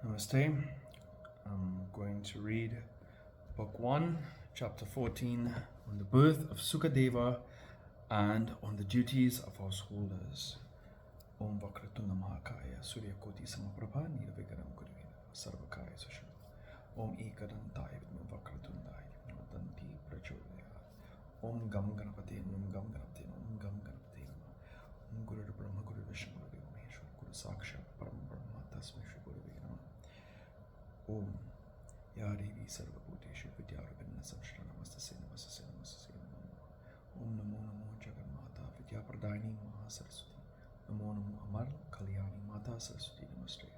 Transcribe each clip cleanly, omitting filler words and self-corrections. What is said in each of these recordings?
Namaste. I'm going to read Book 1, Chapter 14, on the birth of Sukadeva and on the duties of householders. Om Vakratunda Mahakaya Surya Koti Samaprabha Nirvigaram Gurvina Sarvakaya Susham Om Ekadantaya Vidma Vakratundaya Vadanti Prachodaya Om Gam Ganapate Om Gam Ganapate Om Gam Ganapate Om Guru Brahma Guru Vishnu Guru Maheshwar Guru Sakshat Param Brahma Tasmai Shri Guru Nama Om Ya Devi Sarva Bhuteshu Vidyarabhinna Samshra Namastasya Namastasya Namastasya Om Namo Namo Jagan Mata Vidya Pradayini Maha Saraswati Namo Namo Amar Kalyani Mata Saraswati Namaste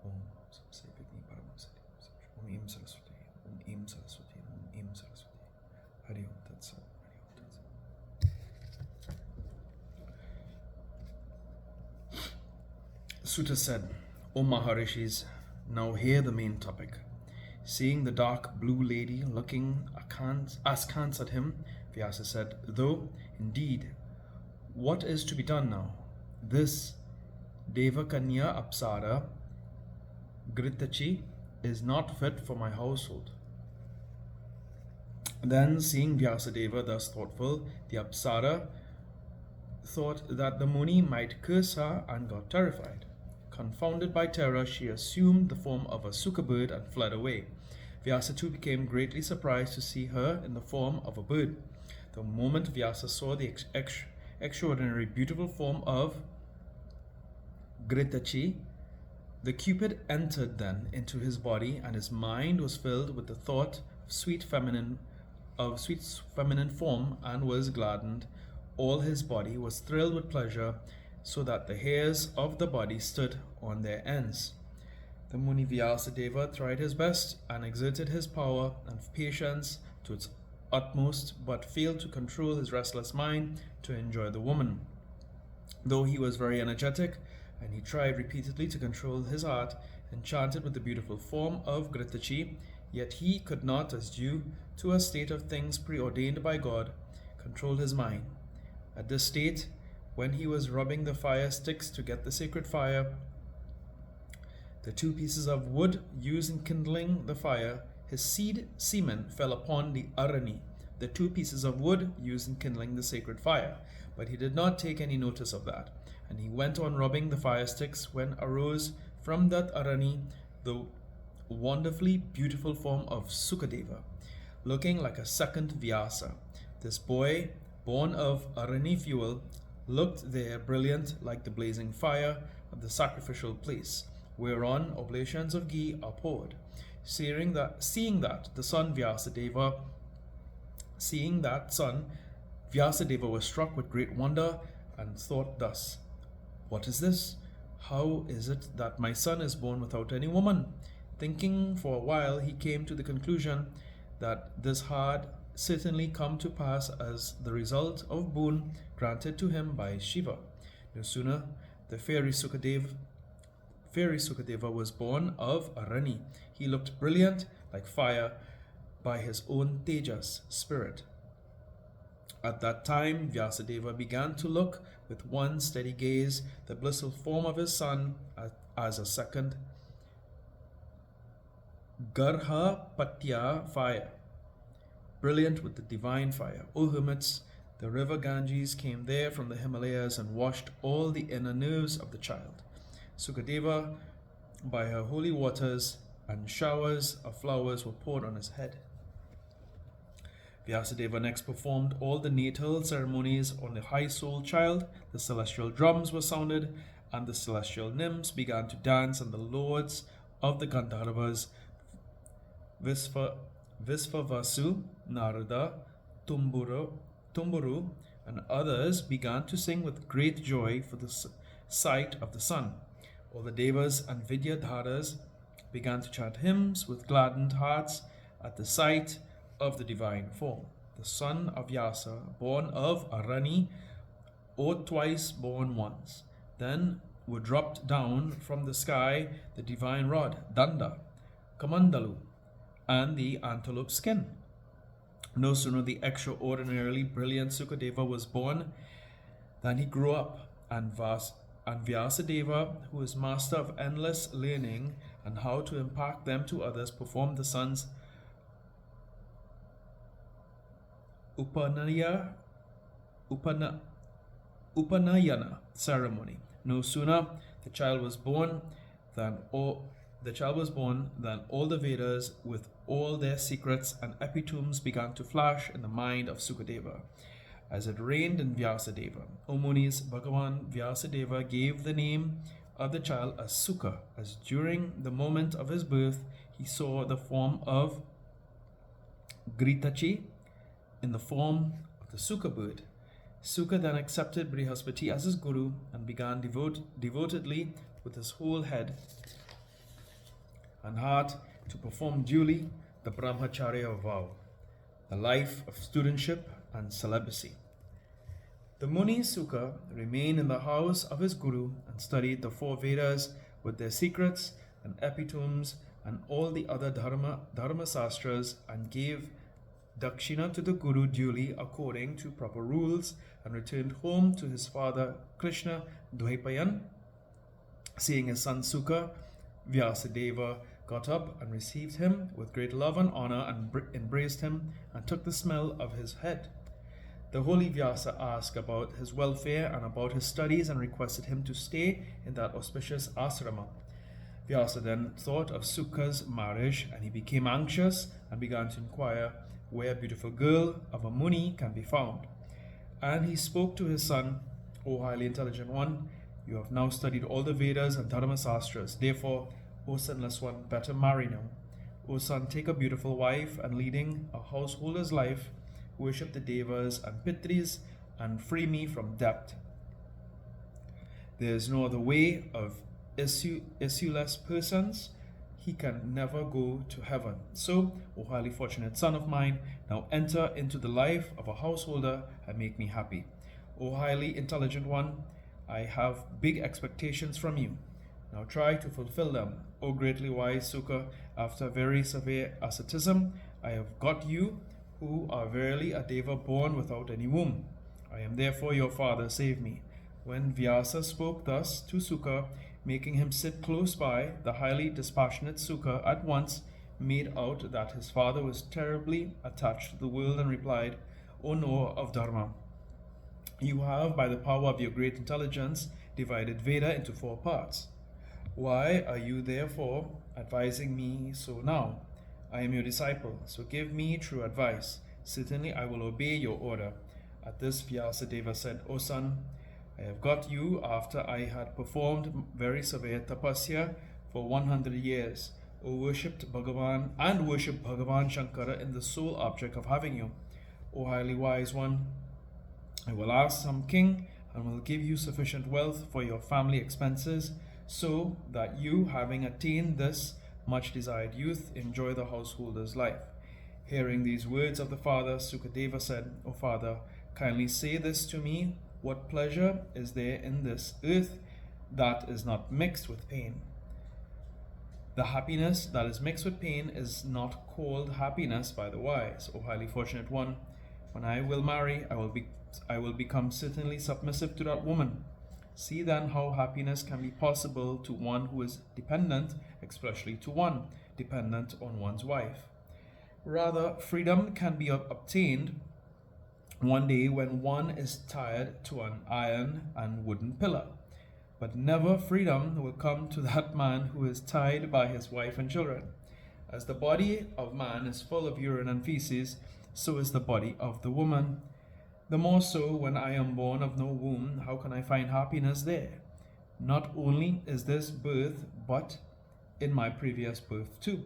Om Samse Vidni Paramasati Om Im Saraswati Om Im Saraswati Om Im Saraswati Hari Om Tat Sat Hari Om Tat Sat. Sutta said, O Maharishis, now hear the main topic. Seeing the dark blue lady looking askance at him, Vyasa said, though, indeed, what is to be done now? This Devakanya Apsara Gritachi is not fit for my household. Then, seeing Vyasadeva thus thoughtful, the Apsara thought that the Muni might curse her and got terrified. Confounded by terror, she assumed the form of a Sukha bird and fled away. Vyasa too became greatly surprised to see her in the form of a bird. The moment Vyasa saw the extraordinary beautiful form of Gritachi, the Cupid entered then into his body, and his mind was filled with the thought of sweet feminine form, and was gladdened. All his body was thrilled with pleasure, so that the hairs of the body stood on their ends. The Muni Vyasadeva tried his best and exerted his power and patience to its utmost, but failed to control his restless mind to enjoy the woman. Though he was very energetic, and he tried repeatedly to control his heart, enchanted with the beautiful form of Gritachi, yet he could not, as due to a state of things preordained by God, control his mind. At this state, when he was rubbing the fire sticks to get the sacred fire, the two pieces of wood used in kindling the fire, his semen fell upon the arani, the two pieces of wood used in kindling the sacred fire. But he did not take any notice of that, and he went on rubbing the fire sticks when arose from that arani the wonderfully beautiful form of Sukadeva, looking like a second Vyasa. This boy, born of arani fuel, looked there brilliant like the blazing fire of the sacrificial place, whereon oblations of ghee are poured. Seeing that son Vyasadeva was struck with great wonder and thought thus, what is this? How is it that my son is born without any woman? Thinking for a while, he came to the conclusion that this had certainly come to pass as the result of boon granted to him by Shiva. No sooner the fairy Sukadeva was born of Arani. He looked brilliant like fire by his own Tejas spirit. At that time, Vyasadeva began to look with one steady gaze the blissful form of his son as a second Garhapatya fire, brilliant with the divine fire. O hermits, the river Ganges came there from the Himalayas and washed all the inner nerves of the child. Sukadeva, by her holy waters, and showers of flowers were poured on his head. Vyasadeva next performed all the natal ceremonies on the high-souled child. The celestial drums were sounded, and the celestial nymphs began to dance, and the lords of the Gandharvas, Visvavasu, Narada, Tumburu, and others began to sing with great joy for the sight of the sun. All the Devas and Vidyadharas began to chant hymns with gladdened hearts at the sight of the divine form. The son of Vyasa, born of Arani, or twice born once, then were dropped down from the sky the divine rod, Danda, Kamandalu, and the antelope skin. No sooner the extraordinarily brilliant Sukadeva was born than he grew up, and Vyasadeva, who is master of endless learning and how to impart them to others, performed the sons Upanaya, Upana, Upanayana ceremony. No sooner the child was born than all the Vedas with all their secrets and epitomes began to flash in the mind of Sukadeva, as it rained in Vyasadeva. O Munis, Bhagavan Vyasadeva gave the name of the child as Sukha, as during the moment of his birth he saw the form of Gritachi in the form of the Sukha bird. Sukha then accepted Brihaspati as his guru and began devotedly with his whole head and heart to perform duly the Brahmacharya vow, a life of studentship and celibacy. The Muni Sukha remained in the house of his guru and studied the 4 Vedas with their secrets and epitomes and all the other dharma sastras, and gave dakshina to the guru duly according to proper rules, and returned home to his father Krishna Dwaipayan. Seeing his son Sukha, Vyasadeva got up and received him with great love and honor, and embraced him and took the smell of his head. The holy Vyasa asked about his welfare and about his studies, and requested him to stay in that auspicious asrama. Vyasa then thought of Sukha's marriage, and he became anxious and began to inquire where a beautiful girl of a Muni can be found. And he spoke to his son, O highly intelligent one, you have now studied all the Vedas and Dharma Sastras. Therefore, O sinless one, better marry now. O son, take a beautiful wife, and leading a householder's life, worship the Devas and Pitris, and free me from debt. There is no other way of issueless persons. He can never go to heaven. So, O highly fortunate son of mine, now enter into the life of a householder and make me happy. O highly intelligent one, I have big expectations from you. Now try to fulfill them. O greatly wise Sukha, after very severe asceticism, I have got you, who are verily a Deva born without any womb. I am therefore your father, save me. When Vyasa spoke thus to Sukha, making him sit close by, the highly dispassionate Sukha at once made out that his father was terribly attached to the world, and replied, O knower of Dharma, you have, by the power of your great intelligence, divided Veda into 4 parts. Why are you therefore advising me so now? I am your disciple, so give me true advice. Certainly I will obey your order. At this Vyasadeva said, O son, I have got you after I had performed very severe tapasya for 100 years. O worshipped Bhagavan and worship Bhagavan Shankara in the sole object of having you. O highly wise one, I will ask some king and will give you sufficient wealth for your family expenses, so that you, having attained this much desired youth, enjoy the householder's life. Hearing these words of the father, Sukadeva said, O father, kindly say this to me. What pleasure is there in this earth that is not mixed with pain? The happiness that is mixed with pain is not called happiness by the wise. O highly fortunate one, when I will marry, I will become certainly submissive to that woman. See then how happiness can be possible to one who is dependent, especially to one dependent on one's wife. Rather, freedom can be obtained one day when one is tied to an iron and wooden pillar. But never freedom will come to that man who is tied by his wife and children. As the body of man is full of urine and feces, so is the body of the woman. The more so when I am born of no womb, how can I find happiness there? Not only is this birth, but in my previous birth too.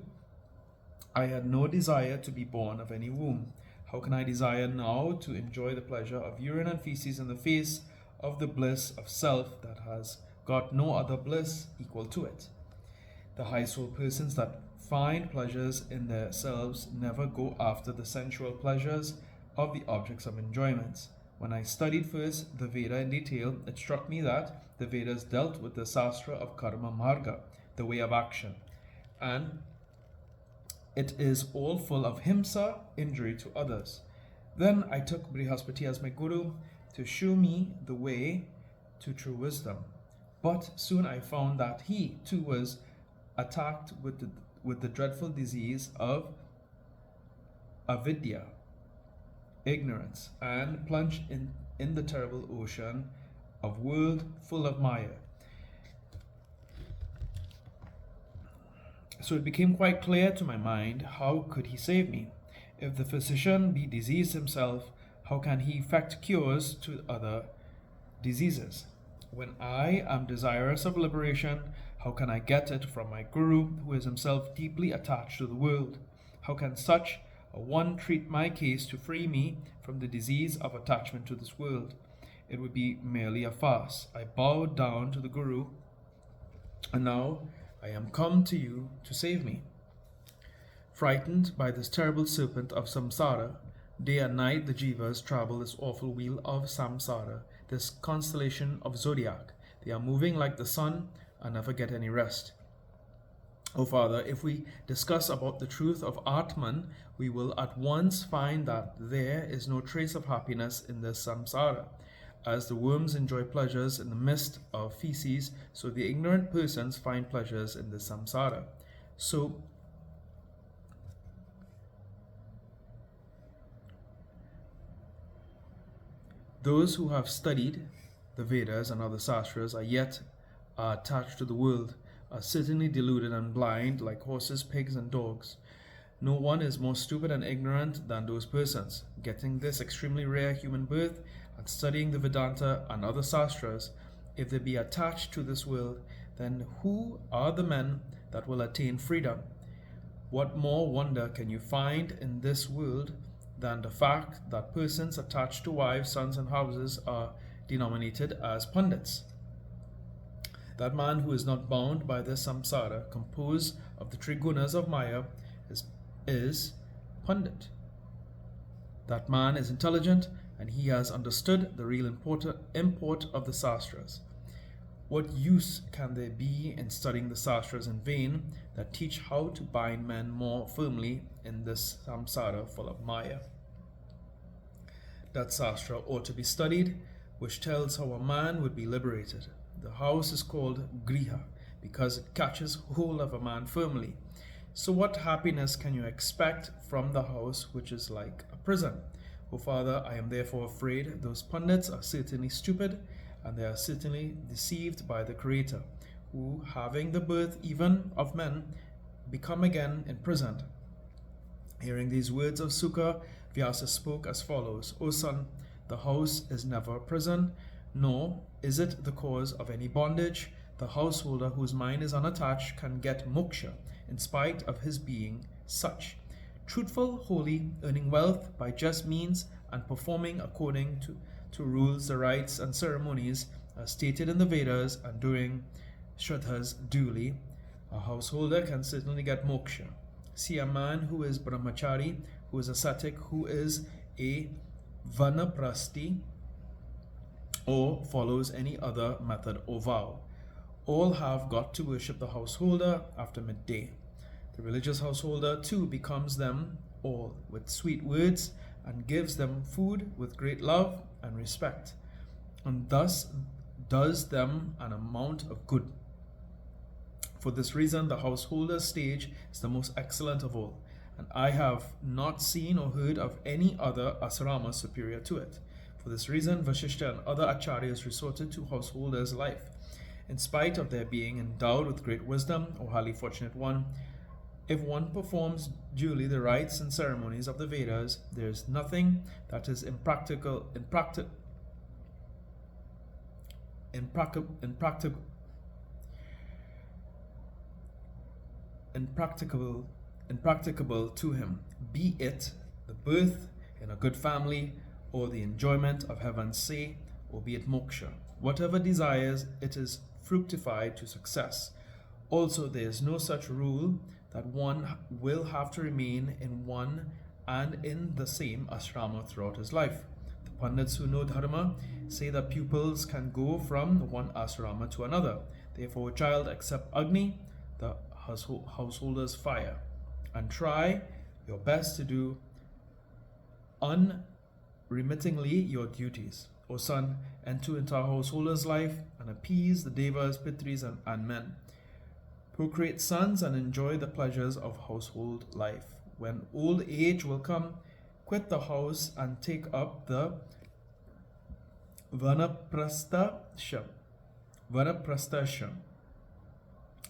I had no desire to be born of any womb. How can I desire now to enjoy the pleasure of urine and feces in the face of the bliss of self that has got no other bliss equal to it? The high soul persons that find pleasures in themselves never go after the sensual pleasures of the objects of enjoyments. When I studied first the Veda in detail, it struck me that the Vedas dealt with the Sastra of Karma Marga, the way of action, and it is all full of himsa, injury to others. Then I took Brihaspati as my guru to show me the way to true wisdom. But soon I found that he too was attacked with the dreadful disease of avidya, ignorance, and plunged in the terrible ocean of world full of Maya. So it became quite clear to my mind, how could he save me? If the physician be diseased himself, how can he effect cures to other diseases? When I am desirous of liberation, how can I get it from my Guru, who is himself deeply attached to the world? How can such a one treat my case to free me from the disease of attachment to this world? It would be merely a farce. I bowed down to the Guru, and now I am come to you to save me. Frightened by this terrible serpent of samsara, day and night the jivas travel this awful wheel of samsara, this constellation of zodiac. They are moving like the sun and never get any rest. O Father, if we discuss about the truth of Atman, we will at once find that there is no trace of happiness in this samsara. As the worms enjoy pleasures in the midst of feces, so the ignorant persons find pleasures in the samsara. So those who have studied the Vedas and other sastras are yet attached to the world, are certainly deluded and blind like horses, pigs, and dogs. No one is more stupid and ignorant than those persons. Getting this extremely rare human birth and studying the Vedanta and other sastras, if they be attached to this world, then who are the men that will attain freedom? What more wonder can you find in this world than the fact that persons attached to wives, sons, and houses are denominated as pundits? That man who is not bound by this samsara, composed of the three gunas of Maya, is pundit. That man is intelligent, and he has understood the real import of the sastras. What use can there be in studying the sastras in vain that teach how to bind men more firmly in this samsara full of Maya? That sastra ought to be studied which tells how a man would be liberated. The house is called Griha because it catches hold of a man firmly. So what happiness can you expect from the house which is like a prison? O Father, I am therefore afraid those pundits are certainly stupid, and they are certainly deceived by the Creator, who, having the birth even of men, become again imprisoned. Hearing these words of Sukha, Vyasa spoke as follows: O son, the house is never a prison, nor is it the cause of any bondage. The householder whose mind is unattached can get moksha in spite of his being such. Truthful, holy, earning wealth by just means, and performing according to rules, the rites, and ceremonies as stated in the Vedas, and doing shraddhas duly, a householder can certainly get moksha. See a man who is brahmachari, who is ascetic, who is a vanaprasti, or follows any other method or vow. All have got to worship the householder after midday. The religious householder too becomes them all with sweet words and gives them food with great love and respect, and thus does them an amount of good. For this reason, the householder's stage is the most excellent of all, and I have not seen or heard of any other asrama superior to it. For this reason, Vasishtha and other acharyas resorted to householders' life. In spite of their being endowed with great wisdom, O highly fortunate one, if one performs duly the rites and ceremonies of the Vedas, there is nothing that is impracticable to him, be it the birth in a good family, or the enjoyment of heaven's say, or be it moksha. Whatever desires, it is fructified to success. Also, there is no such rule that one will have to remain in one and in the same asrama throughout his life. The pundits who know dharma say that pupils can go from one asrama to another. Therefore, child, accept Agni, the householder's fire, and try your best to do unremittingly your duties. O son, enter into a householder's life and appease the devas, pitris, and men. who create sons and enjoy the pleasures of household life. When old age will come, quit the house and take up the vanaprasthashram,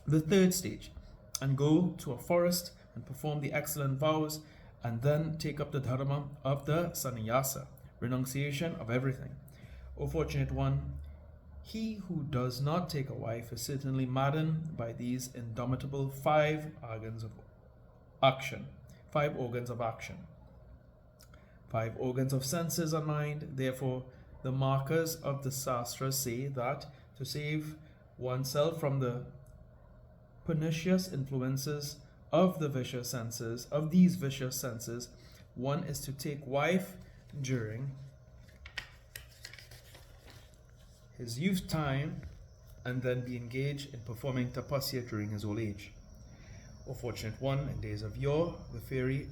the third stage, and go to a forest and perform the excellent vows, and then take up the dharma of the sannyasa, renunciation of everything. O fortunate one, he who does not take a wife is certainly maddened by these indomitable five organs of action. Five organs of senses and mind. Therefore, the markers of the Shastras say that to save oneself from the pernicious influences of these vicious senses, one is to take wife during his youth time and then be engaged in performing tapasya during his old age. O fortunate one, in days of yore, the fairy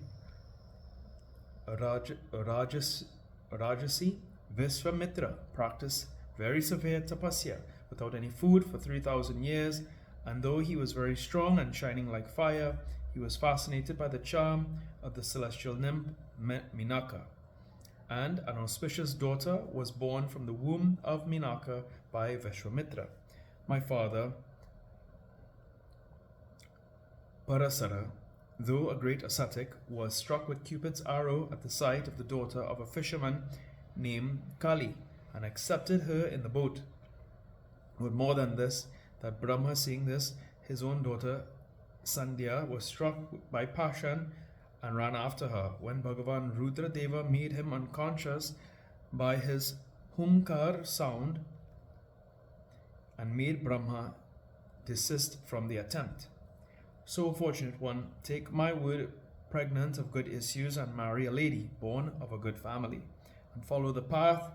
Rajasi Visvamitra practiced very severe tapasya without any food for 3,000 years, and though he was very strong and shining like fire, he was fascinated by the charm of the celestial nymph Minaka, and an auspicious daughter was born from the womb of Minaka by Vishwamitra. My father, Parasara, though a great ascetic, was struck with Cupid's arrow at the sight of the daughter of a fisherman named Kali, and accepted her in the boat. But more than this, that Brahma, seeing this, his own daughter Sandhya was struck by passion and ran after her. When Bhagavan Rudra Deva made him unconscious by his humkar sound and made Brahma desist from the attempt. So, fortunate one, take my word, pregnant of good issues, and marry a lady born of a good family, and follow the path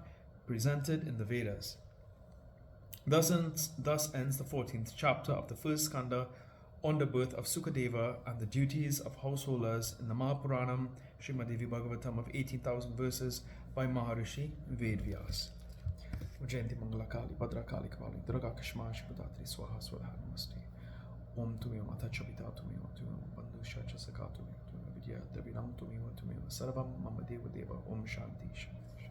presented in the Vedas. Thus ends the 14th chapter of the first skanda on the birth of Sukadeva and the duties of householders in the Mahapuranam, Srimad Devi Bhagavatam of 18,000 verses by Maharishi Vedvyas. Jayanti Mangala Kali, Bhadra Kali Kali, Durga Kashma Shipadatri Swaha Swara Namaste. Om Tumeva Tachapita Tumeva Tumeva Bandhu Shacha Sakatu Tumeva Vidya Devinam Tumeva Tumeva Sarvam Mama Deva Deva Om Shanti Shanti.